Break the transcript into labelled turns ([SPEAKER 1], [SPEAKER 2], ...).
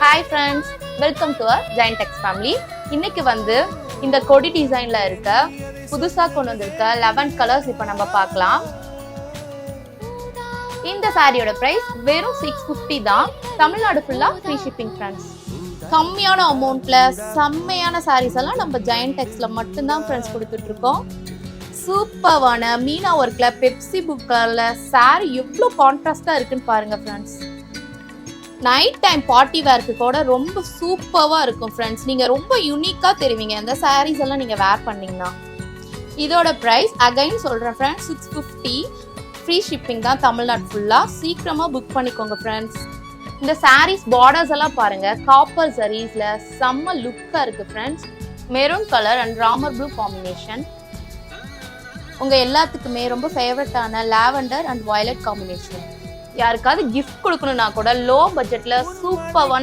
[SPEAKER 1] Hi friends, welcome to Giant Techs family. இன்னைக்கு வந்து இந்த கொடி டிசைன்ல இருக்க புதுசா கொண்டு வந்திருக்க 11 கலர்ஸ் இப்போ நம்ம பார்க்கலாம். இந்த சாரியோட பிரைஸ் வெறும் 650 தான். தமிழ்நாடு ஃபுல்லா ஃப்ரீ ஷிப்பிங் ஃப்ரெண்ட்ஸ். கம்மியான அமௌண்ட்ல செம்மையான சாரீஸ் எல்லாம் நம்ம ஜெயண்ட் டெக்ஸ்ல மட்டும்தான் ஃப்ரெண்ட்ஸ் கொடுத்துட்டு இருக்கோம். சூப்பர்வான மீனா ஒர்க்ல பெப்சி புக் கலர்ல சாரி எவ்வளோ கான்ட்ராஸ்டா இருக்குன்னு பாருங்க ஃப்ரெண்ட்ஸ். நைட் டைம் பார்ட்டி வேர்க்கு கூட ரொம்ப சூப்பராக இருக்கும் ஃப்ரெண்ட்ஸ். நீங்கள் ரொம்ப யூனிக்காக தெரிவிங்க இந்த சாரீஸ் எல்லாம் நீங்கள் வேர் பண்ணிங்கன்னா. இதோட ப்ரைஸ் அகைன் சொல்கிறேன் ஃப்ரெண்ட்ஸ், 650. ஃப்ரீ ஷிப்பிங் தான் தமிழ்நாடு ஃபுல்லாக. சீக்கிரமாக புக் பண்ணிக்கோங்க ஃப்ரெண்ட்ஸ். இந்த சாரீஸ் பார்டர்ஸ் எல்லாம் பாருங்கள், காப்பர் சாரீஸில் செம்ம லுக்காக இருக்குது friends. Maroon colour and Ramar blue combination. உங்கள் எல்லாத்துக்குமே ரொம்ப ஃபேவரட்டான லாவெண்டர் அண்ட் வயலட் காம்பினேஷன். யாருக்காவது கிஃப்ட் கொடுக்கணும்னா கூட லோ பட்ஜெட்ல சூப்பரான